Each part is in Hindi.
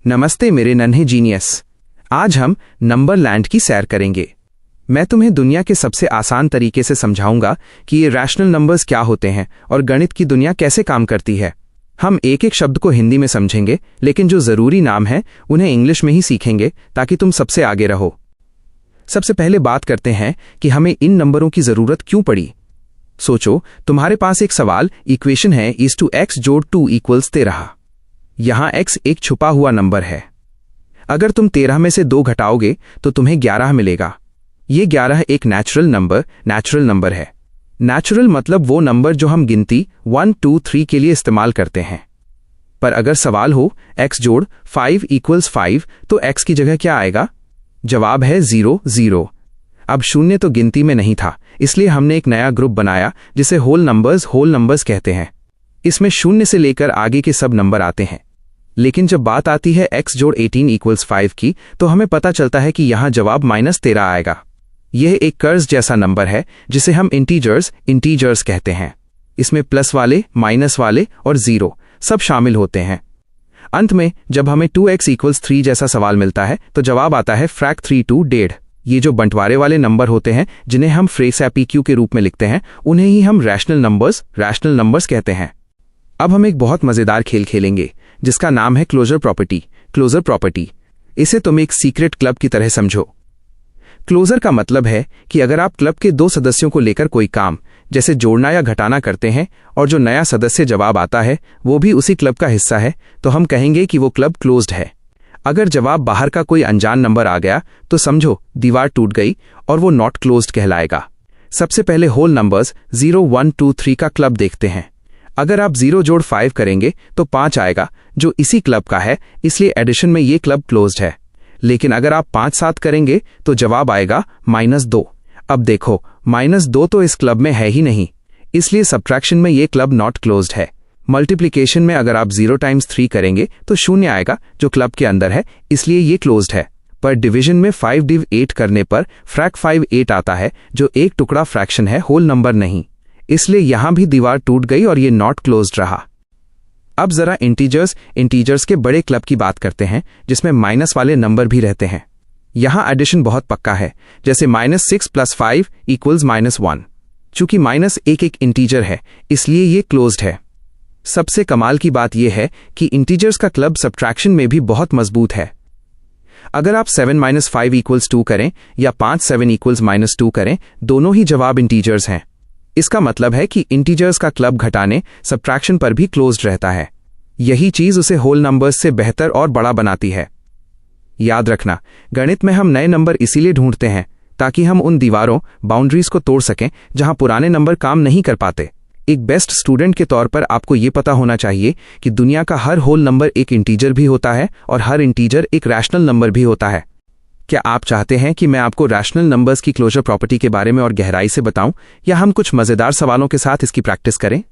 नमस्ते मेरे नन्हे जीनियस। आज हम नंबर लैंड की सैर करेंगे। मैं तुम्हें दुनिया के सबसे आसान तरीके से समझाऊंगा कि ये रैशनल नंबर्स क्या होते हैं और गणित की दुनिया कैसे काम करती है। हम एक एक शब्द को हिंदी में समझेंगे, लेकिन जो ज़रूरी नाम है उन्हें इंग्लिश में ही सीखेंगे ताकि तुम सबसे आगे रहो। सबसे पहले बात करते हैं कि हमें इन नंबरों की ज़रूरत क्यों पड़ी। सोचो, तुम्हारे पास एक सवाल इक्वेशन है (x जोड़ 2 = 13). यहां x एक छुपा हुआ नंबर है। अगर तुम 13 में से 2 घटाओगे तो तुम्हें 11 मिलेगा। ये 11 एक नेचुरल नंबर है। नेचुरल मतलब वो नंबर जो हम गिनती 1, 2, 3 के लिए इस्तेमाल करते हैं। पर अगर सवाल हो x जोड़ 5 = 5 तो x की जगह क्या आएगा? जवाब है 0, 0। अब शून्य तो गिनती में नहीं था, इसलिए हमने एक नया ग्रुप बनाया जिसे होल नंबर्स कहते हैं। इसमें शून्य से लेकर आगे के सब नंबर आते हैं। लेकिन जब बात आती है x जोड़ 18 = 5 की, तो हमें पता चलता है कि यहाँ जवाब -13 आएगा। यह एक कर्ज जैसा नंबर है जिसे हम इंटीजर्स कहते हैं। इसमें प्लस वाले, माइनस वाले और 0 सब शामिल होते हैं। अंत में जब हमें 2x = 3 जैसा सवाल मिलता है तो जवाब आता है फ्रैक 3 to 1.5। ये जो बंटवारे वाले नंबर होते हैं जिन्हें हम फ्रेस या PQ के रूप में लिखते हैं, उन्हें ही हम रैशनल नंबर्स कहते हैं। अब हम एक बहुत मज़ेदार खेल खेलेंगे जिसका नाम है क्लोजर प्रॉपर्टी। इसे तुम एक सीक्रेट क्लब की तरह समझो। क्लोजर का मतलब है कि अगर आप क्लब के 2 सदस्यों को लेकर कोई काम जैसे जोड़ना या घटाना करते हैं और जो नया सदस्य जवाब आता है वो भी उसी क्लब का हिस्सा है, तो हम कहेंगे कि वो क्लब क्लोज्ड है। अगर जवाब बाहर का कोई अनजान नंबर आ गया तो समझो दीवार टूट गई और वो नॉट क्लोज्ड कहलाएगा। सबसे पहले होल नंबर्स 0, 1, 2, 3 का क्लब देखते हैं। अगर आप 0 जोड़ 5 करेंगे तो 5 आएगा जो इसी क्लब का है, इसलिए एडिशन में ये क्लब क्लोज्ड है। लेकिन अगर आप 5, 7 करेंगे तो जवाब आएगा -2। अब देखो, -2 तो इस क्लब में है ही नहीं, इसलिए सब्ट्रैक्शन में ये क्लब नॉट क्लोज्ड है। मल्टीप्लिकेशन में अगर आप 0 × 3 करेंगे तो 0 आएगा जो क्लब के अंदर है, इसलिए ये क्लोज्ड है। पर डिवीजन में 5 div 8 करने पर फ्रैक 5 8 आता है जो एक टुकड़ा फ्रैक्शन है, होल नंबर नहीं। इसलिए यहां भी दीवार टूट गई और ये नॉट क्लोज्ड रहा। अब जरा इंटीजर्स के बड़े क्लब की बात करते हैं जिसमें माइनस वाले नंबर भी रहते हैं। यहां एडिशन बहुत पक्का है, जैसे -6 + 5 = -1। चूंकि माइनस एक इंटीजर है, इसलिए ये क्लोज्ड है। सबसे कमाल की बात यह है कि इंटीजर्स का क्लब सब्ट्रैक्शन में भी बहुत मजबूत है। अगर आप 7 - 5 = 2 करें या 5 7 = -2 करें, दोनों ही जवाब इंटीजर्स हैं। इसका मतलब है कि इंटीजर्स का क्लब घटाने सब्ट्रैक्शन पर भी क्लोज्ड रहता है। यही चीज उसे होल नंबर्स से बेहतर और बड़ा बनाती है। याद रखना, गणित में हम नए नंबर इसीलिए ढूंढते हैं ताकि हम उन बाउंड्रीज को तोड़ सकें जहां पुराने नंबर काम नहीं कर पाते। एक बेस्ट स्टूडेंट के तौर पर आपको यह पता होना चाहिए कि दुनिया का हर होल नंबर एक इंटीजर भी होता है और हर इंटीजर एक रैशनल नंबर भी होता है। क्या आप चाहते हैं कि मैं आपको रैशनल नंबर्स की क्लोजर प्रॉपर्टी के बारे में और गहराई से बताऊं, या हम कुछ मजेदार सवालों के साथ इसकी प्रैक्टिस करें?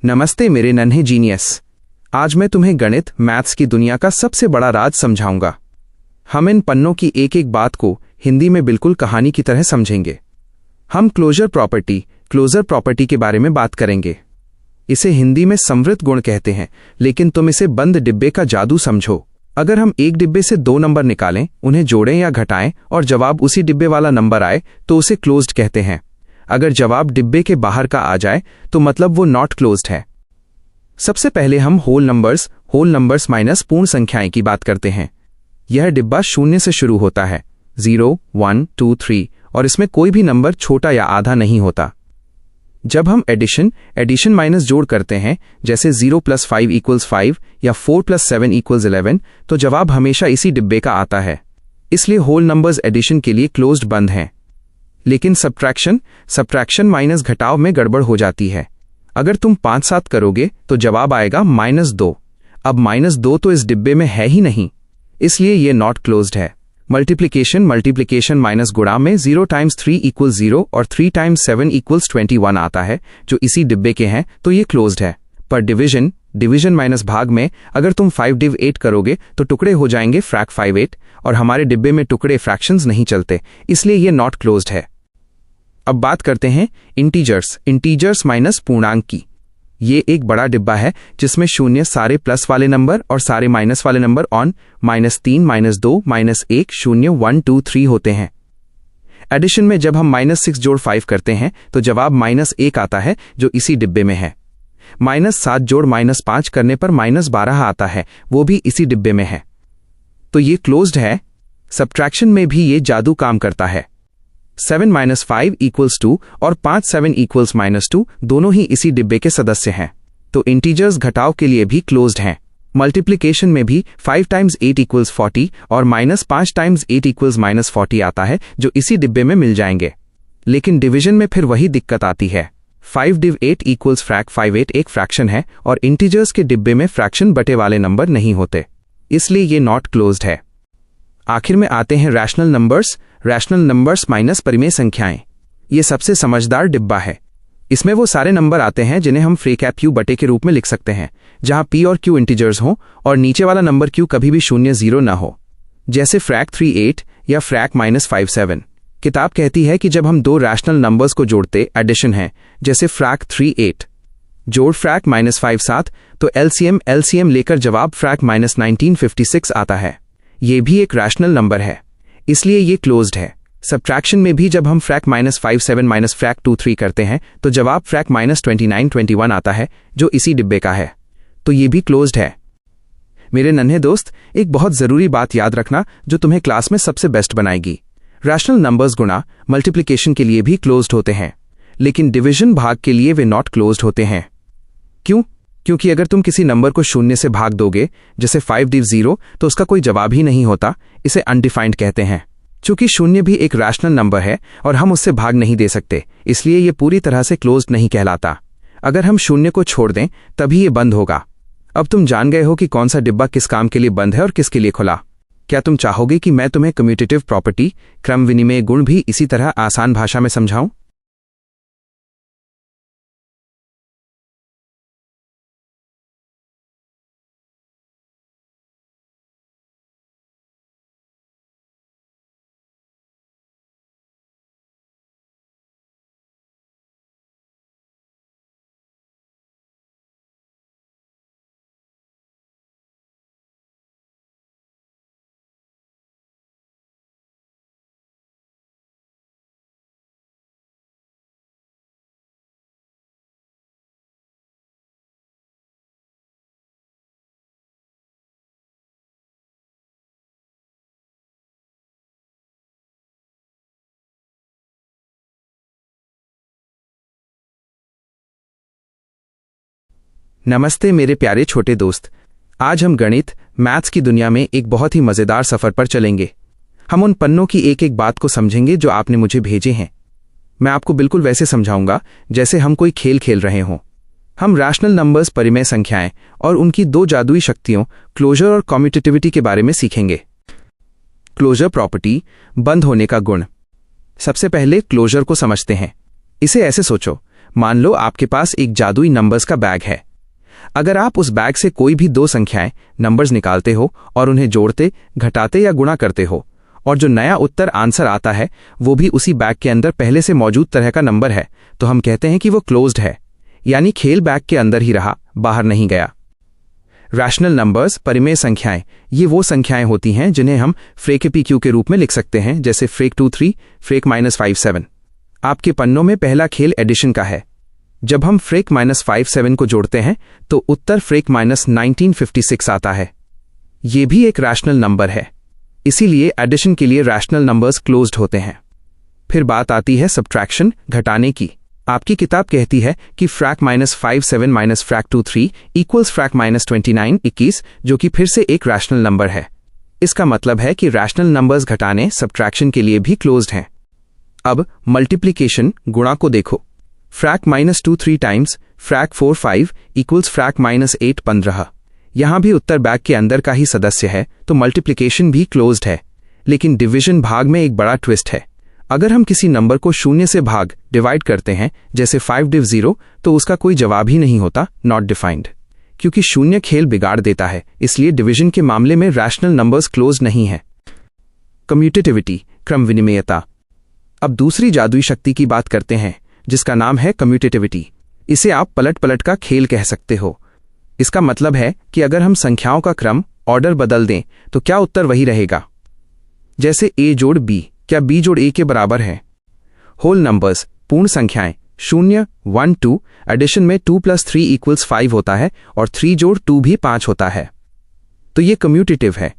नमस्ते मेरे नन्हे जीनियस। आज मैं तुम्हें गणित मैथ्स की दुनिया का सबसे बड़ा राज समझाऊंगा। हम इन पन्नों की एक एक बात को हिंदी में बिल्कुल कहानी की तरह समझेंगे। हम क्लोजर प्रॉपर्टी के बारे में बात करेंगे। इसे हिंदी में समृद्ध गुण कहते हैं, लेकिन तुम इसे बंद डिब्बे का जादू समझो। अगर हम एक डिब्बे से 2 नंबर निकालें, उन्हें जोड़ें या घटाएं और जवाब उसी डिब्बे वाला नंबर आए तो उसे क्लोज्ड कहते हैं। अगर जवाब डिब्बे के बाहर का आ जाए तो मतलब वो नॉट क्लोज्ड है। सबसे पहले हम होल नंबर्स माइनस पूर्ण संख्याएं की बात करते हैं। यह डिब्बा 0 से शुरू होता है, 0, 1, 2, 3, और इसमें कोई भी नंबर छोटा या आधा नहीं होता। जब हम एडिशन माइनस जोड़ करते हैं, जैसे 0 + 5 = 5 या 4 + 7 = 11, तो जवाब हमेशा इसी डिब्बे का आता है। इसलिए होल नंबर्स एडिशन के लिए क्लोज्ड बंद हैं। लेकिन सब्ट्रैक्शन माइनस घटाव में गड़बड़ हो जाती है। अगर तुम 5 7 करोगे तो जवाब आएगा -2। अब -2 तो इस डिब्बे में है ही नहीं, इसलिए ये नॉट क्लोज्ड है। मल्टीप्लिकेशन माइनस गुणा में 0 × 3 = 0 और 3 × 7 = 21 आता है, जो इसी डिब्बे के हैं, तो ये क्लोज्ड है। पर डिवीजन माइनस भाग में अगर तुम 5 div 8 करोगे तो टुकड़े हो जाएंगे फ्रैक 5 8, और हमारे डिब्बे में टुकड़े फ्रैक्शंस नहीं चलते, इसलिए ये नॉट क्लोज्ड है। अब बात करते हैं इंटीजर्स माइनस पूर्णांक की। ये एक बड़ा डिब्बा है जिसमें 0 सारे प्लस वाले नंबर और सारे माइनस वाले नंबर -3, -2, -1, 0, 1, 2, 3 होते हैं। एडिशन में जब हम -6 जोड़ 5 करते हैं तो जवाब -1 आता है, जो इसी डिब्बे में है। -7 जोड़ -5 करने पर -12 आता है, वो भी इसी डिब्बे में है। तो ये क्लोज्ड है। सब्ट्रैक्शन में भी ये जादू काम करता है। 7 - 5 = 2 और 5 7 = -2 दोनों ही इसी डिब्बे के सदस्य हैं, तो इंटीजर्स घटाव के लिए भी क्लोज्ड हैं। मल्टीप्लिकेशन में भी 5 × 8 = 40 और -5 × 8 = -40 आता है, जो इसी डिब्बे में मिल जाएंगे। लेकिन डिवीजन में फिर वही दिक्कत आती है। 5 div 8 = फ्रैक 5 8 एक फ्रैक्शन है और इंटीजर्स के डिब्बे में फ्रैक्शन बटे वाले नंबर नहीं होते, इसलिए ये नॉट क्लोज्ड है। आखिर में आते हैं रैशनल नंबर्स माइनस परिमेय संख्याएं। ये सबसे समझदार डिब्बा है। इसमें वो सारे नंबर आते हैं जिन्हें हम फ्रीकैप q बटे के रूप में लिख सकते हैं, जहां p और q इंटीजर्स हों और नीचे वाला नंबर q कभी भी 0 0 ना हो, जैसे फ्रैक 3 8 या फ्रैक -5 7। किताब कहती है कि जब हम दो रैशनल नंबर्स को जोड़ते एडिशन है, जैसे फ्रैक 3 8 जोड़ फ्रैक -5 7, तो एलसीएम लेकर जवाब फ्रैक -1956 आता है। ये भी एक रैशनल नंबर है, इसलिए ये क्लोज्ड है। सब्ट्रैक्शन में भी जब हम फ्रैक -5 7 फ्रैक 2 3 करते हैं तो जवाब फ्रैक -29 21 आता है, जो इसी डिब्बे का है, तो ये भी क्लोज्ड है। मेरे नन्हे दोस्त, एक बहुत ज़रूरी बात याद रखना जो तुम्हें क्लास में सबसे बेस्ट बनाएगी। रैशनल नंबर्स गुणा मल्टीप्लिकेशन के लिए भी क्लोज्ड होते हैं, लेकिन डिवीजन भाग के लिए वे नॉट क्लोज्ड होते हैं। क्यों? क्योंकि अगर तुम किसी नंबर को 0 से भाग दोगे, जैसे 5 div 0, तो उसका कोई जवाब ही नहीं होता, इसे अनडिफाइंड कहते हैं। चूंकि 0 भी एक रैशनल नंबर है और हम उससे भाग नहीं दे सकते, इसलिए ये पूरी तरह से क्लोज्ड नहीं कहलाता। अगर हम 0 को छोड़ दें तभी ये बंद होगा। अब तुम जान गए हो कि कौन सा डिब्बा किस काम के लिए बंद है और किसके लिए खुला। क्या तुम चाहोगे कि मैं तुम्हें कम्यूटेटिव प्रॉपर्टी, क्रम विनिमय गुण भी इसी तरह आसान भाषा में समझाऊं? नमस्ते मेरे प्यारे छोटे दोस्त। आज हम गणित, मैथ्स की दुनिया में एक बहुत ही मज़ेदार सफ़र पर चलेंगे। हम उन पन्नों की एक एक बात को समझेंगे जो आपने मुझे भेजे हैं। मैं आपको बिल्कुल वैसे समझाऊंगा जैसे हम कोई खेल खेल रहे हों। हम रैशनल नंबर्स, परिमेय संख्याएं और उनकी दो जादुई शक्तियों क्लोजर और कम्यूटेटिविटी के बारे में सीखेंगे। क्लोजर प्रॉपर्टी, बंद होने का गुण। सबसे पहले क्लोजर को समझते हैं। इसे ऐसे सोचो, मान लो आपके पास एक जादुई नंबर्स का बैग है। अगर आप उस बैग से कोई भी दो संख्याएं, नंबर्स निकालते हो और उन्हें जोड़ते, घटाते या गुणा करते हो, और जो नया उत्तर आंसर आता है वो भी उसी बैग के अंदर पहले से मौजूद तरह का नंबर है, तो हम कहते हैं कि वो क्लोज्ड है, यानी खेल बैग के अंदर ही रहा, बाहर नहीं गया। रैशनल नंबर्स, परिमेय संख्याएं, ये वो संख्याएं होती हैं जिन्हें हम फ्रेक पी क्यू के रूप में लिख सकते हैं, जैसे फ्रेक 2 3, फ्रेक -5 7। आपके पन्नों में पहला खेल एडिशन का है। जब हम फ्रेक -57 को जोड़ते हैं तो उत्तर फ्रेक -1956 आता है। ये भी एक रैशनल नंबर है, इसीलिए एडिशन के लिए रैशनल नंबर्स क्लोज्ड होते हैं। फिर बात आती है सब्ट्रैक्शन, घटाने की। आपकी किताब कहती है कि फ्रैक -57 माइनस फ्रैक 23 इक्वल्स फ्रैक -29 21, जो कि फिर से एक रैशनल नंबर है। इसका मतलब है कि रैशनल नंबर्स घटाने सब्ट्रैक्शन के लिए भी क्लोज्ड हैं। अब मल्टीप्लिकेशन, गुणा को देखो। फ्रैक -23 टाइम्स फ्रैक 45 इक्वल्स फ्रैक -8 15। यहां भी उत्तर बैग के अंदर का ही सदस्य है, तो मल्टीप्लिकेशन भी क्लोज्ड है। लेकिन डिवीजन भाग में एक बड़ा ट्विस्ट है। अगर हम किसी नंबर को शून्य से भाग डिवाइड करते हैं, जैसे 5 div 0, तो उसका कोई जवाब ही नहीं होता, नॉट डिफाइंड। क्योंकि शून्य खेल बिगाड़ देता है, इसलिए डिवीजन के मामले में रैशनल नंबर्स क्लोज नहीं है। कम्यूटेटिविटी, क्रम विनिमेयता। अब दूसरी जादुई शक्ति की बात करते हैं, जिसका नाम है कम्यूटेटिविटी। इसे आप पलट पलट का खेल कह सकते हो। इसका मतलब है कि अगर हम संख्याओं का क्रम, ऑर्डर बदल दें तो क्या उत्तर वही रहेगा। जैसे a जोड़ b, क्या b जोड़ a के बराबर है। होल नंबर्स, पूर्ण संख्याएं, 0 1 2, एडिशन में 2 + 3 = 5 होता है और 3 जोड़ 2 भी 5 होता है, तो ये कम्यूटेटिव है।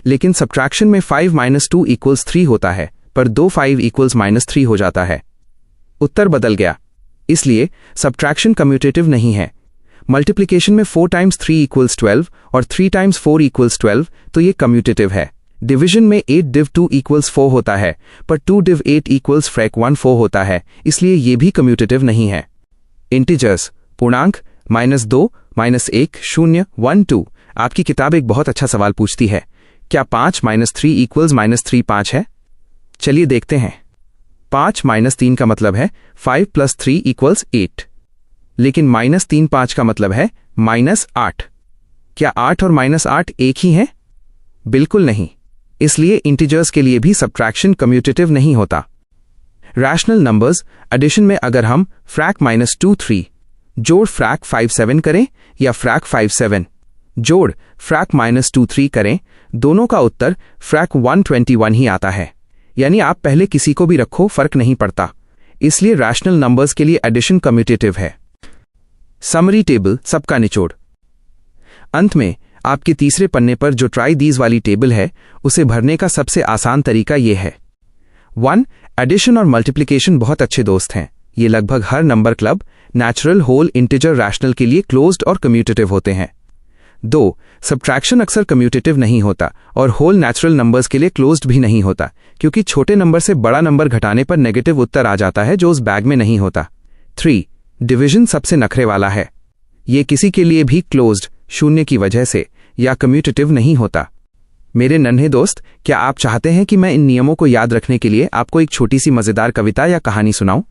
लेकिन सब्ट्रैक्शन में 5 - 2 = 3 होता है, पर 2 5 = -3 हो जाता है। उत्तर बदल गया, इसलिए सब्ट्रैक्शन कम्यूटेटिव नहीं है। मल्टीप्लिकेशन में 4 × 3 = 12 और 3 × 4 = 12, तो ये कम्यूटेटिव है। डिवीजन में 8 div 2 = 4 होता है, पर 2 div 8 = फ्रैक 1 4 होता है, इसलिए ये भी कम्यूटेटिव नहीं है। इंटीजर्स, पूर्णांक, -2 -1 0 1 2। आपकी किताब एक बहुत अच्छा सवाल पूछती है, क्या 5 - 3 = -3 5 है। चलिए देखते हैं। 5 - 3 का मतलब है 5 + 3 = 8, लेकिन -3 5 का मतलब है -8। क्या 8 और -8 एक ही हैं? बिल्कुल नहीं, इसलिए इंटीजर्स के लिए भी सब्ट्रैक्शन कम्यूटेटिव नहीं होता। रैशनल नंबर्स, एडिशन में अगर हम फ्रैक -23 जोड़ फ्रैक 57 करें या फ्रैक 57 जोड़ फ्रैक -23 करें, दोनों का उत्तर फ्रैक 121 ही आता है। यानी आप पहले किसी को भी रखो, फर्क नहीं पड़ता। इसलिए रैशनल नंबर्स के लिए एडिशन कम्यूटेटिव है। समरी टेबल, सबका निचोड़। अंत में आपके तीसरे पन्ने पर जो ट्राई दीज वाली टेबल है, उसे भरने का सबसे आसान तरीका यह है। 1. एडिशन और मल्टीप्लिकेशन बहुत अच्छे दोस्त हैं। ये लगभग हर number club, natural, whole, integer, rational के लिए क्लोज्ड और कम्यूटेटिव होते हैं। 2. सब्ट्रैक्शन अक्सर कम्यूटेटिव नहीं होता और होल नेचुरल नंबर्स के लिए क्लोज्ड भी नहीं होता, क्योंकि छोटे नंबर से बड़ा नंबर घटाने पर नेगेटिव उत्तर आ जाता है, जो उस बैग में नहीं होता। 3. डिवीजन सबसे नखरे वाला है। ये किसी के लिए भी क्लोज्ड, शून्य की वजह से, या कम्यूटेटिव नहीं होता। मेरे नन्हे दोस्त, क्या आप चाहते हैं कि मैं इन नियमों को याद रखने के लिए आपको एक छोटी सी मजेदार कविता या कहानी सुनाऊं?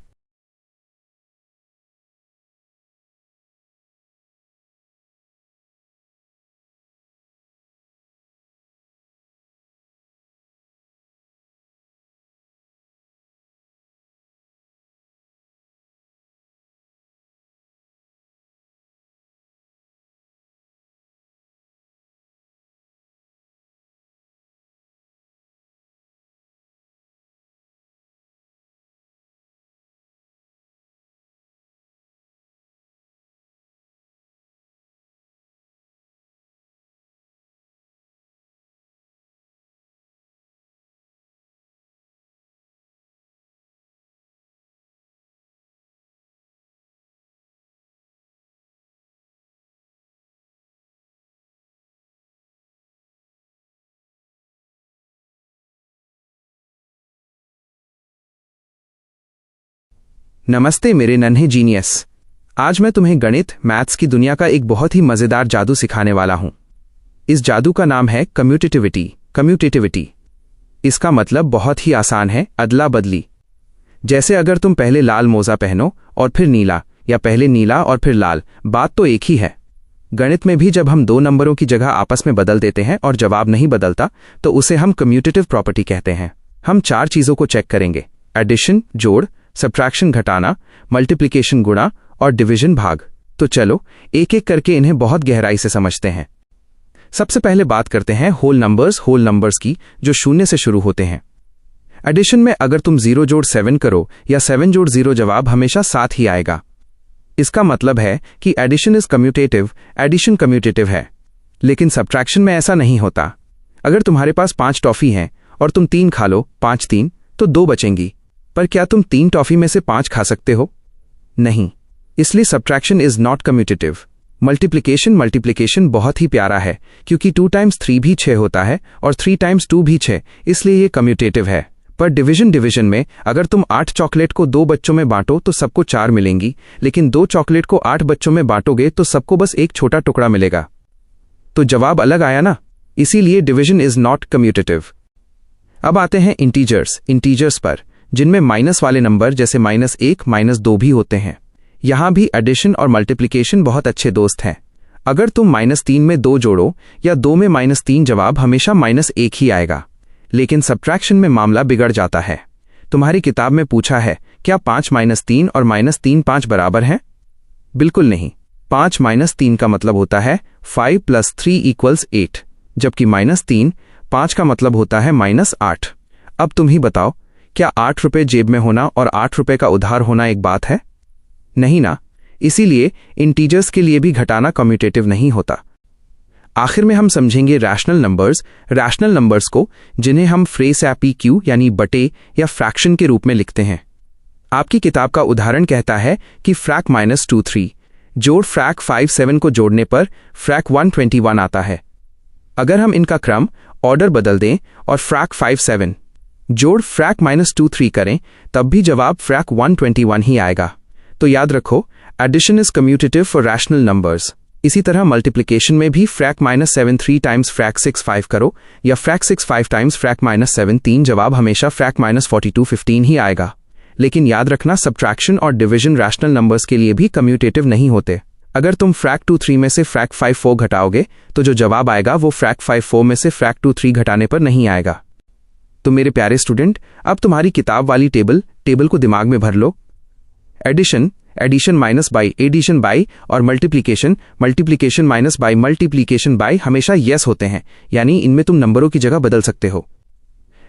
नमस्ते मेरे नन्हे जीनियस। आज मैं तुम्हें गणित, मैथ्स की दुनिया का एक बहुत ही मजेदार जादू सिखाने वाला हूं। इस जादू का नाम है कम्यूटेटिविटी। इसका मतलब बहुत ही आसान है, अदला बदली। जैसे अगर तुम पहले लाल मोजा पहनो और फिर नीला, या पहले नीला और फिर लाल, बात तो एक ही है। गणित में भी जब हम दो नंबरों की जगह आपस में बदल देते हैं और जवाब नहीं बदलता, तो उसे हम कम्यूटेटिव प्रॉपर्टी कहते हैं। हम 4 चीजों को चेक करेंगे: एडिशन जोड़, सब्ट्रैक्शन घटाना, मल्टीप्लिकेशन गुणा और डिवीजन भाग। तो चलो एक एक करके इन्हें बहुत गहराई से समझते हैं। सबसे पहले बात करते हैं होल नंबर्स की, जो 0 से शुरू होते हैं। एडिशन में अगर तुम 0 जोड़ 7 करो या 7 जोड़ 0, जवाब हमेशा 7 ही आएगा। इसका मतलब है कि addition is commutative, addition commutative है। लेकिन सब्ट्रैक्शन में ऐसा नहीं होता। अगर तुम्हारे पास 5 टॉफी हैं और तुम 3 खा लो, 5 3, तो 2 बचेंगी। पर क्या तुम 3 टॉफी में से 5 खा सकते हो? नहीं। इसलिए subtraction is not commutative. Multiplication बहुत ही प्यारा है, क्योंकि 2 टाइम्स 3 भी 6 होता है और 3 टाइम्स 2 भी 6, इसलिए ये कम्यूटेटिव है। पर डिवीजन में अगर तुम 8 चॉकलेट को 2 बच्चों में बांटो तो सबको 4 मिलेंगी, लेकिन 2 चॉकलेट को 8 बच्चों में बांटोगे तो सबको बस एक छोटा टुकड़ा मिलेगा। तो जवाब अलग आया ना, इसीलिए डिवीजन इज नॉट कम्यूटेटिव। अब आते हैं इंटीजर्स पर, जिनमें माइनस वाले नंबर जैसे -1, -2 भी होते हैं। यहां भी एडिशन और मल्टीप्लिकेशन बहुत अच्छे दोस्त हैं। अगर तुम -3 में 2 जोड़ो या 2 में -3, जवाब हमेशा -1 ही आएगा। लेकिन सब्ट्रैक्शन में मामला बिगड़ जाता है। तुम्हारी किताब में पूछा है क्या 5 -3 और -3 5 बराबर हैं? बिल्कुल नहीं। 5 -3 का मतलब होता है 5 + 3 = 8, जबकि -3 5 का मतलब होता है -8। अब तुम ही बताओ, क्या 8 रुपए जेब में होना और 8 रुपए का उधार होना एक बात है? नहीं ना। इसीलिए इंटीजर्स के लिए भी घटाना कम्यूटेटिव नहीं होता। आखिर में हम समझेंगे रैशनल नंबर्स को, जिन्हें हम फ्रेस या PQ यानी बटे या फ्रैक्शन के रूप में लिखते हैं। आपकी किताब का उदाहरण कहता है कि फ्रैक -2 3 जोड़ फ्रैक 5 7 को जोड़ने पर फ्रैक 121 आता है। अगर हम इनका क्रम ऑर्डर बदल दें और फ्रैक 5 7 जोड़ फ्रैक -2 3 करें, तब भी जवाब फ्रैक 121 ही आएगा। तो याद रखो, addition is commutative for rational numbers. इसी तरह मल्टीप्लिकेशन में भी फ्रैक -7 3 टाइम्स फ्रैक 6 5 करो या फ्रैक 6 5 टाइम्स फ्रैक -7 3, जवाब हमेशा फ्रैक -42 15 ही आएगा। लेकिन याद रखना, सब्ट्रैक्शन और डिवीजन रैशनल नंबर्स के लिए भी कम्यूटेटिव नहीं होते। अगर तुम फ्रैक 2 3 में से फ्रैक 5 4 घटाओगे तो जो जवाब आएगा वो फ्रैक 5 4 में से फ्रैक 2 3 घटाने पर नहीं आएगा। तो मेरे प्यारे स्टूडेंट, अब तुम्हारी किताब वाली टेबल को दिमाग में भर लो। Addition minus by addition by और multiplication minus by multiplication by हमेशा यस होते हैं, यानी इनमें तुम नंबरों की जगह बदल सकते हो।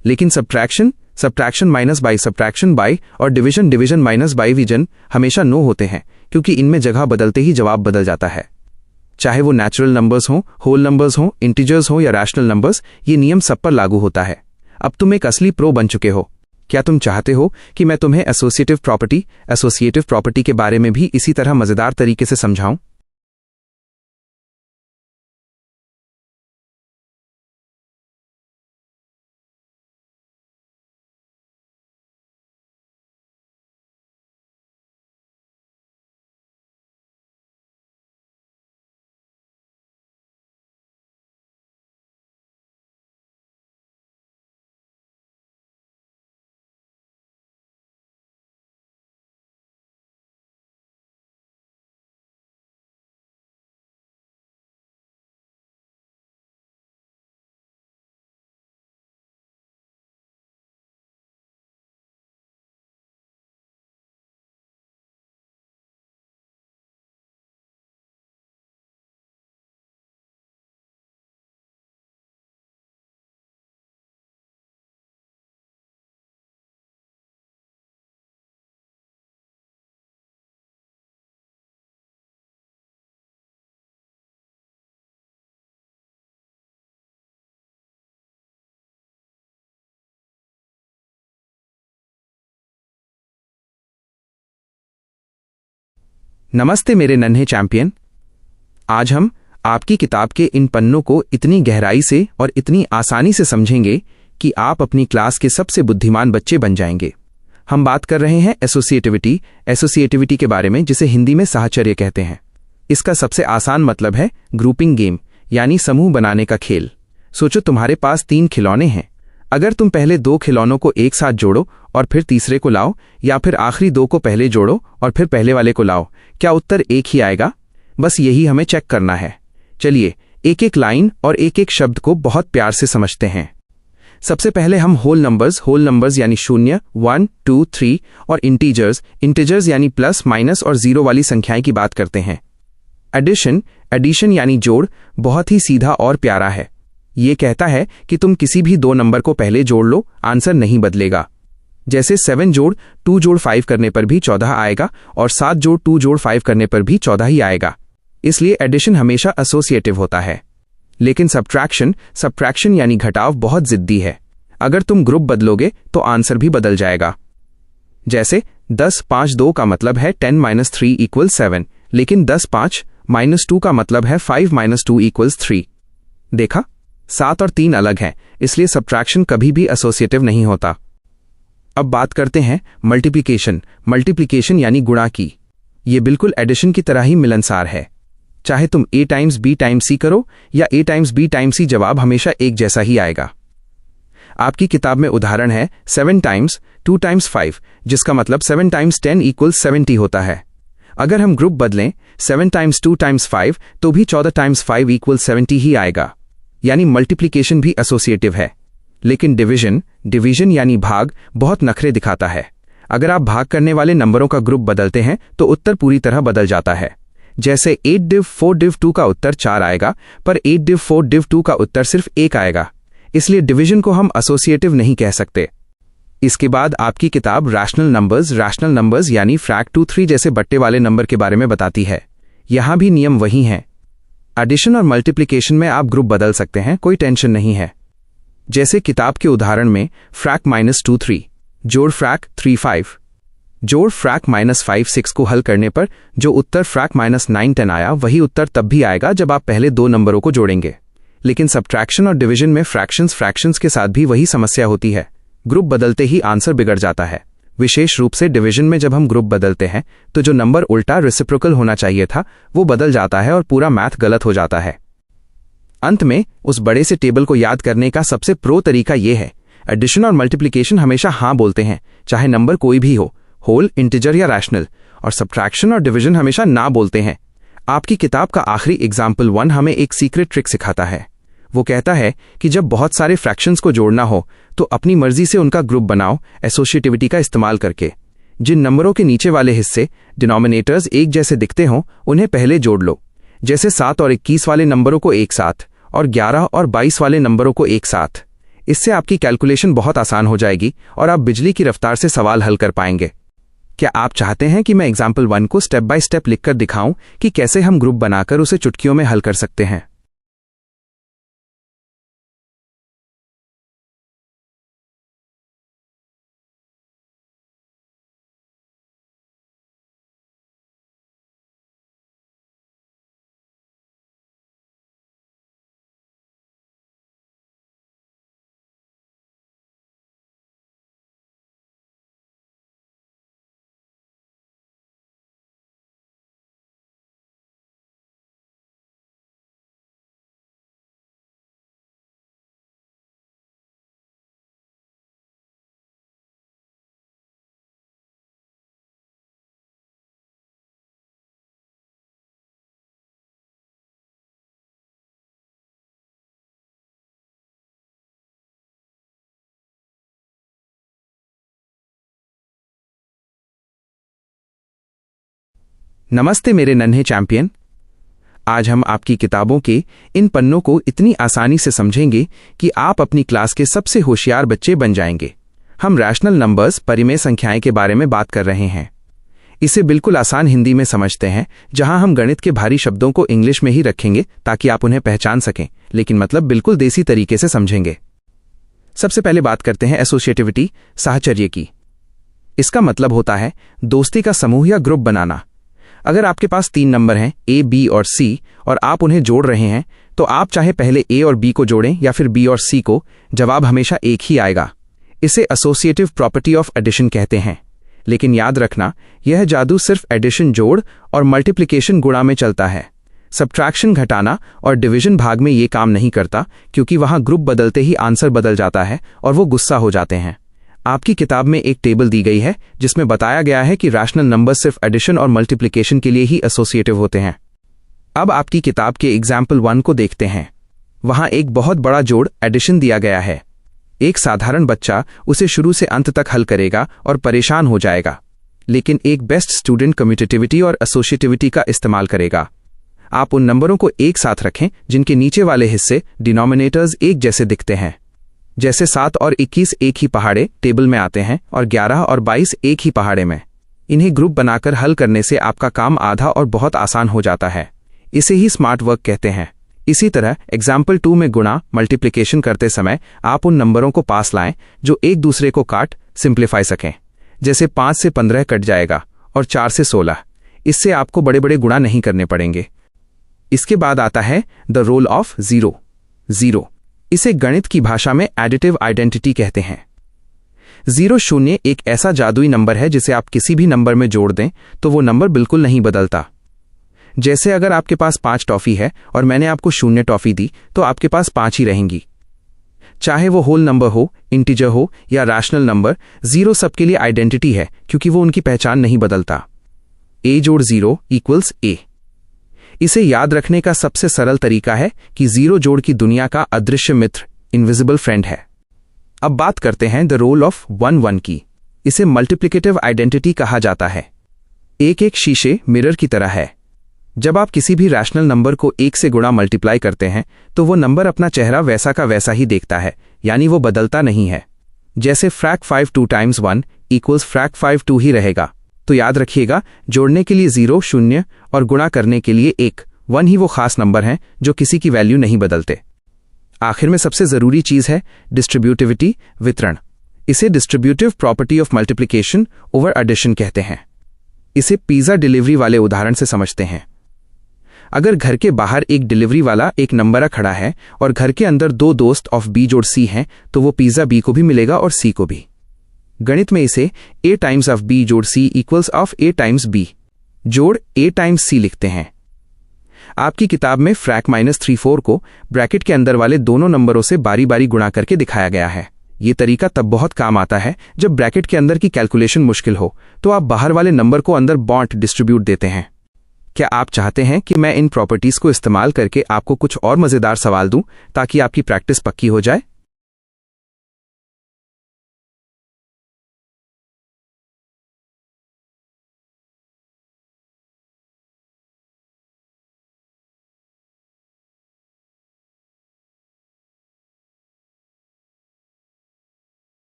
लेकिन subtraction minus by subtraction by और डिवीजन माइनस बाई विजन हमेशा नो होते हैं, क्योंकि इनमें जगह बदलते ही जवाब बदल जाता है। चाहे वो नेचुरल नंबर्स हों, होल नंबर्स हों, इंटीजर्स हों या रैशनल नंबर्स, ये नियम सब पर लागू होता है। अब तुम एक असली प्रो बन चुके हो। क्या तुम चाहते हो कि मैं तुम्हें एसोसिएटिव प्रॉपर्टी के बारे में भी इसी तरह मजेदार तरीके से समझाऊं? नमस्ते मेरे नन्हे चैंपियन। आज हम आपकी किताब के इन पन्नों को इतनी गहराई से और इतनी आसानी से समझेंगे कि आप अपनी क्लास के सबसे बुद्धिमान बच्चे बन जाएंगे। हम बात कर रहे हैं एसोसिएटिविटी के बारे में, जिसे हिंदी में साहचर्य कहते हैं। इसका सबसे आसान मतलब है ग्रुपिंग गेम, यानी समूह बनाने का खेल। सोचो, तुम्हारे पास 3 खिलौने हैं। अगर तुम पहले 2 खिलौनों को एक साथ जोड़ो और फिर तीसरे को लाओ, या फिर आखिरी 2 को पहले जोड़ो और फिर पहले वाले को लाओ, क्या उत्तर एक ही आएगा? बस यही हमें चेक करना है। चलिए एक एक लाइन और एक एक शब्द को बहुत प्यार से समझते हैं। सबसे पहले हम होल नंबर्स यानी 0 1 2 3 और इंटीजर्स यानी प्लस माइनस और 0 वाली संख्याएं की बात करते हैं। एडिशन यानी जोड़ बहुत ही सीधा और प्यारा है। ये कहता है कि तुम किसी भी दो नंबर को पहले जोड़ लो, आंसर नहीं बदलेगा। जैसे 7 जोड़ 2 जोड़ 5 करने पर भी 14 आएगा और 7 जोड़ 2 जोड़ 5 करने पर भी 14 ही आएगा। इसलिए एडिशन हमेशा एसोसिएटिव होता है। लेकिन सब्ट्रैक्शन यानी घटाव बहुत जिद्दी है। अगर तुम ग्रुप बदलोगे तो आंसर भी बदल जाएगा। जैसे 10 5 2 का मतलब है 10 - 3 = 7, लेकिन 10 5 - 2 का मतलब है 5 - 2 = 3। देखा, 7 और 3 अलग हैं, इसलिए सब्ट्रैक्शन कभी भी एसोसिएटिव नहीं होता। अब बात करते हैं मल्टीप्लिकेशन यानी गुणा की। ये बिल्कुल एडिशन की तरह ही मिलनसार है। चाहे तुम a times b times c करो या a times b times c, जवाब हमेशा एक जैसा ही आएगा। आपकी किताब में उदाहरण है 7 टाइम्स 2 टाइम्स 5, जिसका मतलब 7 टाइम्स 10 = 70 होता है। अगर हम ग्रुप बदलें 7 टाइम्स 2 टाइम्स 5 तो भी 14 टाइम्स 5 = 70 ही आएगा। यानी मल्टीप्लिकेशन भी एसोसिएटिव है। लेकिन डिवीजन यानी भाग बहुत नखरे दिखाता है। अगर आप भाग करने वाले नंबरों का ग्रुप बदलते हैं तो उत्तर पूरी तरह बदल जाता है। जैसे 8div4div2 का उत्तर 4 आएगा, पर 8div4div2 का उत्तर सिर्फ 1 आएगा। इसलिए डिवीजन को हम एसोसिएटिव नहीं कह सकते। इसके बाद आपकी किताब रैशनल नंबर्स यानी फ्रैक्ट 2 3 जैसे बट्टे वाले नंबर के बारे में बताती है। यहां भी नियम वही हैं। एडिशन और मल्टीप्लिकेशन में आप ग्रुप बदल सकते हैं, कोई टेंशन नहीं है। जैसे किताब के उदाहरण में फ्रैक्ट -2 3 जोड़ फ्रैक्ट 3 5 जोड़ फ्रैक्ट -5 6 को हल करने पर जो उत्तर फ्रैक्ट -9 10 आया, वही उत्तर तब भी आएगा जब आप पहले दो नंबरों को जोड़ेंगे। लेकिन सब्ट्रैक्शन और डिवीजन में फ्रैक्शंस के साथ भी वही समस्या होती है। ग्रुप बदलते ही आंसर बिगड़ जाता है। विशेष रूप से डिवीजन में जब हम ग्रुप बदलते हैं तो जो नंबर उल्टा रेसिप्रोकल होना चाहिए था वो बदल जाता है और पूरा मैथ गलत हो जाता है। अंत में उस बड़े से टेबल को याद करने का सबसे प्रो तरीका यह है, एडिशन और मल्टीप्लिकेशन हमेशा हाँ बोलते हैं, चाहे नंबर कोई भी हो, होल, इंटीजर या रैशनल। और सब्ट्रैक्शन और डिवीजन हमेशा ना बोलते हैं। आपकी किताब का आखिरी एग्जाम्पल 1 हमें एक सीक्रेट ट्रिक सिखाता है। वो कहता है कि जब बहुत सारे फ्रैक्शंस को जोड़ना हो तो अपनी मर्जी से उनका ग्रुप बनाओ, एसोसिएटिविटी का इस्तेमाल करके। जिन नंबरों के नीचे वाले हिस्से डिनोमिनेटर्स एक जैसे दिखते हों उन्हें पहले जोड़ लो। जैसे 7 और 21 वाले नंबरों को एक साथ और 11 और 22 वाले नंबरों को एक साथ। इससे आपकी कैलकुलेशन बहुत आसान हो जाएगी और आप बिजली की रफ्तार से सवाल हल कर पाएंगे। क्या आप चाहते हैं कि मैं एग्जाम्पल 1 को स्टेप बाय स्टेप लिखकर दिखाऊं कि कैसे हम ग्रुप बनाकर उसे चुटकियों में हल कर सकते हैं? नमस्ते मेरे नन्हे चैंपियन। आज हम आपकी किताबों के इन पन्नों को इतनी आसानी से समझेंगे कि आप अपनी क्लास के सबसे होशियार बच्चे बन जाएंगे। हम रैशनल नंबर्स, परिमेय संख्याएं के बारे में बात कर रहे हैं। इसे बिल्कुल आसान हिंदी में समझते हैं, जहां हम गणित के भारी शब्दों को इंग्लिश में ही रखेंगे ताकि आप उन्हें पहचान सकें, लेकिन मतलब बिल्कुल देसी तरीके से समझेंगे। सबसे पहले बात करते हैं एसोसिएटिविटी, साहचर्य की। इसका मतलब होता है दोस्ती का समूह या ग्रुप बनाना। अगर आपके पास 3 नंबर हैं A, B और C और आप उन्हें जोड़ रहे हैं तो आप चाहे पहले A और B को जोड़ें या फिर B और C को, जवाब हमेशा एक ही आएगा। इसे एसोसिएटिव प्रॉपर्टी ऑफ एडिशन कहते हैं। लेकिन याद रखना, यह जादू सिर्फ एडिशन जोड़ और मल्टीप्लिकेशन गुणा में चलता है। सब्ट्रैक्शन घटाना और डिवीजन भाग में ये काम नहीं करता, क्योंकि वहां ग्रुप बदलते ही आंसर बदल जाता है और वो गुस्सा हो जाते हैं। आपकी किताब में एक टेबल दी गई है जिसमें बताया गया है कि रैशनल नंबर सिर्फ एडिशन और मल्टीप्लिकेशन के लिए ही एसोसिएटिव होते हैं। अब आपकी किताब के एग्जाम्पल 1 को देखते हैं। वहां एक बहुत बड़ा जोड़ एडिशन दिया गया है। एक साधारण बच्चा उसे शुरू से अंत तक हल करेगा और परेशान हो जाएगा, लेकिन एक बेस्ट स्टूडेंट कम्यूटेटिविटी और एसोसिएटिविटी का इस्तेमाल करेगा। आप उन नंबरों को एक साथ रखें जिनके नीचे वाले हिस्से डिनोमिनेटर्स एक जैसे दिखते हैं। जैसे 7 और 21 एक ही पहाड़े टेबल में आते हैं और 11 और 22 एक ही पहाड़े में। इन्हें ग्रुप बनाकर हल करने से आपका काम आधा और बहुत आसान हो जाता है। इसे ही स्मार्ट वर्क कहते हैं। इसी तरह एग्जाम्पल 2 में गुणा मल्टीप्लिकेशन करते समय आप उन नंबरों को पास लाएं जो एक दूसरे को काट सिंप्लीफाई सकें। जैसे 5 से 15 कट जाएगा और 4 से 16। इससे आपको बड़े बड़े गुणा नहीं करने पड़ेंगे। इसके बाद आता है द रोल ऑफ जीरो। इसे गणित की भाषा में एडिटिव आइडेंटिटी कहते हैं। 0 शून्य एक ऐसा जादुई नंबर है जिसे आप किसी भी नंबर में जोड़ दें तो वो नंबर बिल्कुल नहीं बदलता। जैसे अगर आपके पास 5 टॉफी है और मैंने आपको 0 टॉफी दी तो आपके पास 5 ही रहेंगी। चाहे वो होल नंबर हो, इंटीजर हो या रैशनल नंबर, 0 सबके लिए आइडेंटिटी है क्योंकि वो उनकी पहचान नहीं बदलता। a जोड़ 0 इक्वल्स a। इसे याद रखने का सबसे सरल तरीका है कि 0 जोड़ की दुनिया का अदृश्य मित्र इनविजिबल फ्रेंड है। अब बात करते हैं द रोल ऑफ 1 की। इसे मल्टीप्लिकेटिव आइडेंटिटी कहा जाता है। एक शीशे मिरर की तरह है। जब आप किसी भी रैशनल नंबर को 1 से गुणा मल्टीप्लाई करते हैं तो वो नंबर अपना चेहरा वैसा का वैसा ही देखता है, यानी वो बदलता नहीं है। जैसे फ्रैक 5 2 टाइम्स 1 इक्वल्स फ्रैक 5 2 ही रहेगा। तो याद रखिएगा, जोड़ने के लिए 0 0 और गुणा करने के लिए 1 ही वो खास नंबर हैं जो किसी की वैल्यू नहीं बदलते। आखिर में सबसे जरूरी चीज है डिस्ट्रीब्यूटिविटी, वितरण। इसे distributive property of multiplication over addition कहते हैं। इसे पिज्जा डिलीवरी वाले उदाहरण से समझते हैं। अगर घर के बाहर एक डिलीवरी वाला एक नंबर खड़ा है और घर के अंदर 2 दोस्त ऑफ बी जोड़ सी हैं तो वो पिज्जा बी को भी मिलेगा और सी को भी। गणित में इसे a टाइम्स ऑफ b जोड़ c equals of a times b जोड़ a टाइम्स c लिखते हैं। आपकी किताब में फ्रैक -34 को ब्रैकेट के अंदर वाले दोनों नंबरों से बारी बारी गुणा करके दिखाया गया है। ये तरीका तब बहुत काम आता है जब ब्रैकेट के अंदर की कैलकुलेशन मुश्किल हो, तो आप बाहर वाले नंबर को अंदर बॉन्ट डिस्ट्रीब्यूट देते हैं। क्या आप चाहते हैं कि मैं इन प्रॉपर्टीज को इस्तेमाल करके आपको कुछ और मजेदार सवाल दूं ताकि आपकी प्रैक्टिस पक्की हो जाए?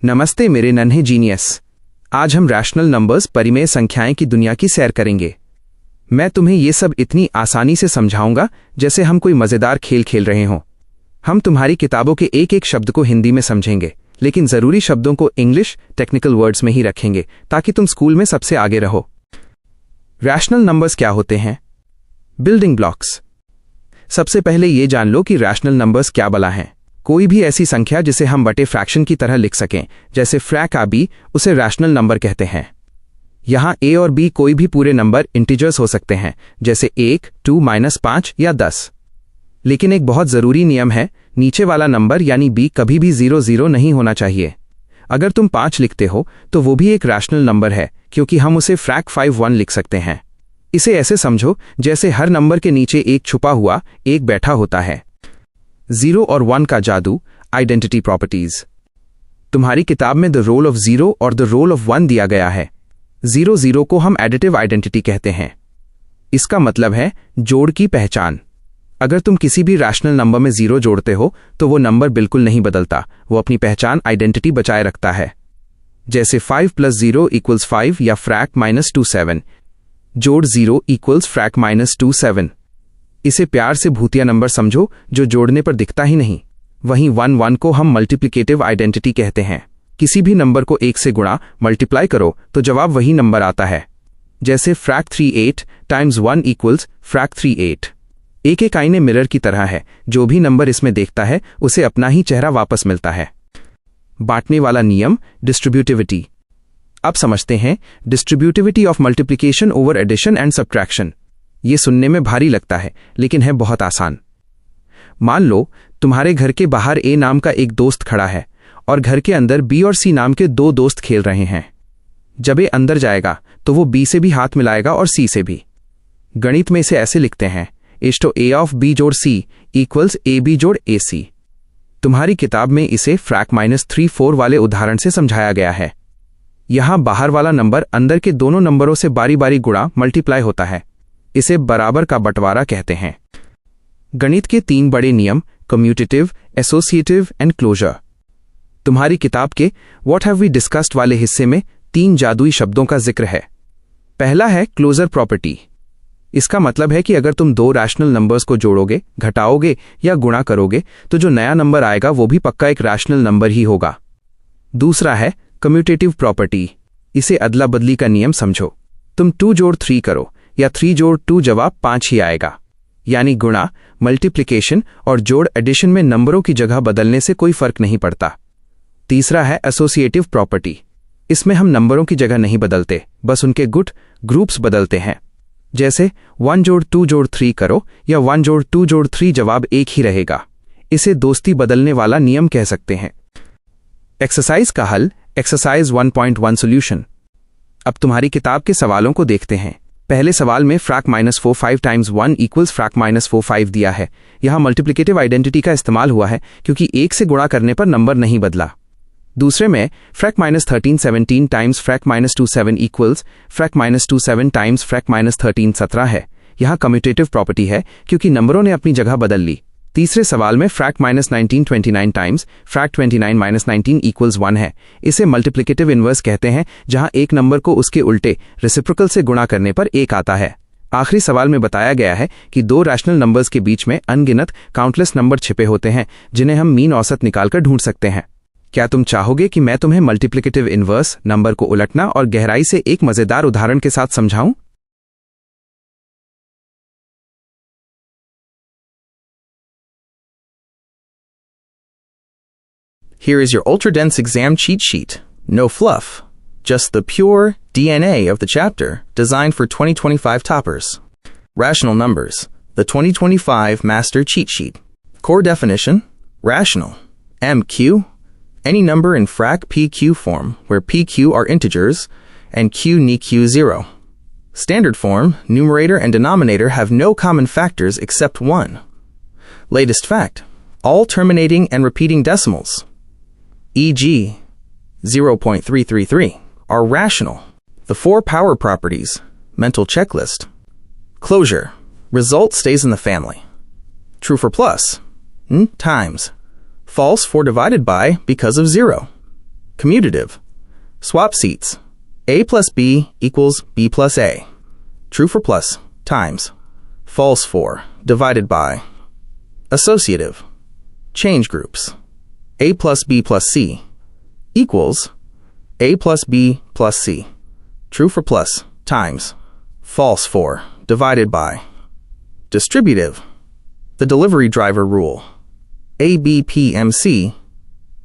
नमस्ते मेरे नन्हे जीनियस। आज हम रैशनल नंबर्स, परिमेय संख्याएं की दुनिया की सैर करेंगे। मैं तुम्हें ये सब इतनी आसानी से समझाऊंगा जैसे हम कोई मजेदार खेल खेल रहे हों। हम तुम्हारी किताबों के एक एक शब्द को हिंदी में समझेंगे, लेकिन जरूरी शब्दों को इंग्लिश टेक्निकल वर्ड्स में ही रखेंगे ताकि तुम स्कूल में सबसे आगे रहो। रैशनल नंबर्स क्या होते हैं? Building blocks. सबसे पहले ये जान लो कि रैशनल नंबर्स क्या बला हैं। कोई भी ऐसी संख्या जिसे हम बटे फ्रैक्शन की तरह लिख सकें, जैसे फ्रैक आ बी, उसे रैशनल नंबर कहते हैं। यहां a और b कोई भी पूरे नंबर इंटीजर्स हो सकते हैं, जैसे 1, 2, -5 या 10। लेकिन एक बहुत जरूरी नियम है, नीचे वाला नंबर यानी b कभी भी 0 नहीं होना चाहिए। अगर तुम 5 लिखते हो तो वो भी एक रैशनल नंबर है, क्योंकि हम उसे फ्रैक 5 1 लिख सकते हैं। इसे ऐसे समझो जैसे हर नंबर के नीचे एक छुपा हुआ एक बैठा होता है। 0 और 1 का जादू, आइडेंटिटी प्रॉपर्टीज। तुम्हारी किताब में द रोल ऑफ 0 और द रोल ऑफ 1 दिया गया है। 0 को हम एडिटिव आइडेंटिटी कहते हैं। इसका मतलब है जोड़ की पहचान। अगर तुम किसी भी रैशनल नंबर में 0 जोड़ते हो तो वो नंबर बिल्कुल नहीं बदलता, वो अपनी पहचान आइडेंटिटी बचाए रखता है। जैसे 5 + 0 = 5 या फ्रैक -27 जोड़ 0 इक्वल्स फ्रैक -27। इसे प्यार से भूतिया नंबर समझो जो जोड़ने पर दिखता ही नहीं। वहीं 1 को हम मल्टीप्लिकेटिव आइडेंटिटी कहते हैं। किसी भी नंबर को 1 से गुणा मल्टीप्लाई करो तो जवाब वही नंबर आता है। जैसे फ्रैक 38 टाइम्स 1 इक्वल्स फ्रैक 38। एक आईने मिरर की तरह है, जो भी नंबर इसमें देखता है उसे अपना ही चेहरा वापस मिलता है। बांटने वाला नियम, डिस्ट्रीब्यूटिविटी। अब समझते हैं distributivity of multiplication over addition and subtraction. ये सुनने में भारी लगता है लेकिन है बहुत आसान। मान लो तुम्हारे घर के बाहर ए नाम का एक दोस्त खड़ा है और घर के अंदर बी और सी नाम के दो दोस्त खेल रहे हैं। जब ए अंदर जाएगा तो वो बी से भी हाथ मिलाएगा और सी से भी। गणित में इसे ऐसे लिखते हैं, इष्टो ए ऑफ बी जोड़ सी इक्वल्स ए बी जोड़ ए सी। तुम्हारी किताब में इसे फ्रैक -3 वाले उदाहरण से समझाया गया है। यहां बाहर वाला नंबर अंदर के दोनों नंबरों से बारी बारी गुणा मल्टीप्लाई होता है। इसे बराबर का बंटवारा कहते हैं। गणित के 3 बड़े नियम, कम्यूटेटिव, एसोसिएटिव एंड क्लोजर। तुम्हारी किताब के व्हाट हैव वी डिस्कस्ड वाले हिस्से में 3 जादुई शब्दों का जिक्र है। पहला है क्लोजर प्रॉपर्टी। इसका मतलब है कि अगर तुम 2 रैशनल नंबर्स को जोड़ोगे, घटाओगे या गुणा करोगे तो जो नया नंबर आएगा वो भी पक्का एक रैशनल नंबर ही होगा। दूसरा है कम्यूटेटिव प्रॉपर्टी। इसे अदला बदली का नियम समझो। तुम 2 जोड़ 3 करो या 3 जोड़ 2 जवाब 5 ही आएगा। यानी गुणा, मल्टीप्लिकेशन और जोड़ एडिशन में नंबरों की जगह बदलने से कोई फर्क नहीं पड़ता। तीसरा है एसोसिएटिव प्रॉपर्टी। इसमें हम नंबरों की जगह नहीं बदलते, बस उनके गुट ग्रुप्स बदलते हैं। जैसे 1 जोड़ 2 जोड़ 3 करो या 1 जोड़ 2 जोड़ 3 जवाब एक ही रहेगा। इसे दोस्ती बदलने वाला नियम कह सकते हैं। एक्सरसाइज का हल, एक्सरसाइज 1.1 सॉल्यूशन। अब तुम्हारी किताब के सवालों को देखते हैं। पहले सवाल में फ्रैक -45 टाइम्स 1 इक्वल्स फ्रैक -45 दिया है। यहां मल्टीप्लिकेटिव आइडेंटिटी का इस्तेमाल हुआ है क्योंकि 1 से गुणा करने पर नंबर नहीं बदला। दूसरे में फ्रैक -13 17 टाइम्स फ्रैक -27 इक्वल्स फ्रैक -27 टाइम्स फ्रैक -13 17 है। यहां कम्यूटेटिव प्रॉपर्टी है क्योंकि नंबरों ने अपनी जगह बदल ली। तीसरे सवाल में फ्रैक -19 29 टाइम्स फ्रैक 29 -19 इक्वल्स 1 है। इसे मल्टीप्लिकेटिव इनवर्स कहते हैं, जहां एक नंबर को उसके उल्टे रेसिप्रोकल से गुणा करने पर 1 आता है। आखिरी सवाल में बताया गया है कि 2 रैशनल नंबर्स के बीच में अनगिनत काउंटलेस नंबर छिपे होते हैं जिन्हें हम मीन औसत निकालकर ढूंढ सकते हैं। क्या तुम चाहोगे कि मैं तुम्हें मल्टीप्लिकेटिव इनवर्स नंबर को उलटना और गहराई से एक मजेदार उदाहरण के साथ समझाऊं? Here is your ultra-dense exam cheat sheet. No fluff, just the pure DNA of the chapter designed for 2025 toppers. Rational numbers, the 2025 master cheat sheet. Core definition, rational. MQ, any number in frac PQ form where PQ are integers and Q NQ 0. Standard form, numerator and denominator have no common factors except 1. Latest fact, all terminating and repeating decimals, e.g., 0.333, are rational. The 4 power properties, mental checklist. Closure, result stays in the family. True for plus, times. False for divided by because of 0. Commutative, swap seats. A plus B equals B plus A. True for plus, times. False for divided by. Associative, change groups. A plus B plus C equals A plus B plus C. True for plus, times. False for divided by. Distributive, the delivery driver rule. ABPMC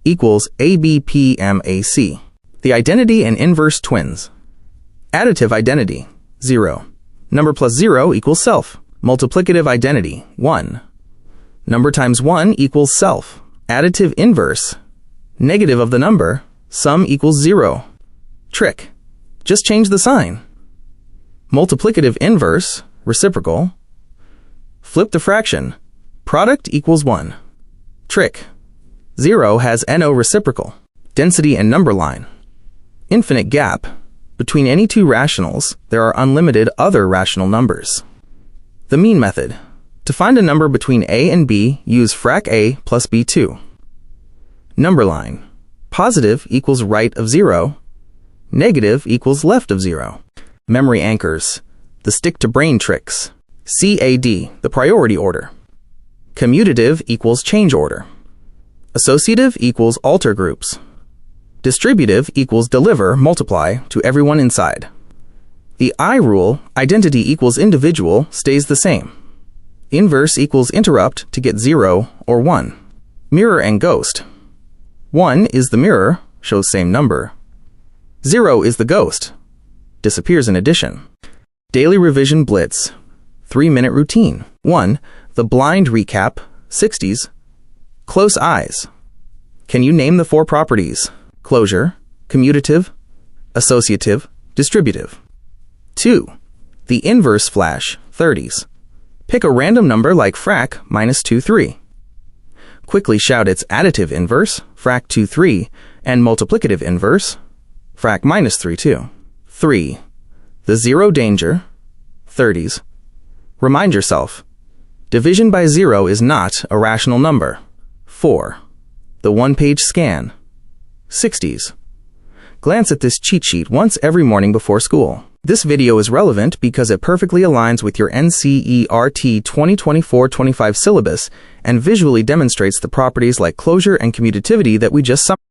equals ABPMAC. The identity and inverse twins. Additive identity, 0. Number plus 0 equals self. Multiplicative identity, 1. Number times 1 equals self. Additive inverse, negative of the number, sum equals 0. Trick, just change the sign. Multiplicative inverse, reciprocal. Flip the fraction, product equals 1. Trick, 0 has NO reciprocal. Density and number line. Infinite gap. Between any 2 rationals, there are unlimited other rational numbers. The mean method. To find a number between A and B, use frac A plus B2. Number line. Positive equals right of 0. Negative equals left of 0. Memory anchors. The stick-to-brain tricks. CAD, the priority order. Commutative equals change order. Associative equals alter groups. Distributive equals deliver, multiply to everyone inside. The I rule, identity equals individual, stays the same. Inverse equals interrupt to get 0 or 1. Mirror and ghost. 1 is the mirror, shows same number. 0 is the ghost, disappears in addition. Daily revision blitz. 3-minute routine. 1. The blind recap, 60s. Close eyes. Can you name the 4 properties? Closure, commutative, associative, distributive. 2. The inverse flash, 30s. Pick a random number like frac -2, 3. Quickly shout its additive inverse, frac 2, 3, and multiplicative inverse, frac -3, 2. 3. The zero danger, 30s. Remind yourself, division by 0 is not a rational number. 4. The one-page scan, 60s. Glance at this cheat sheet once every morning before school. This video is relevant because it perfectly aligns with your NCERT 2024-25 syllabus and visually demonstrates the properties like closure and commutativity that we just summarized.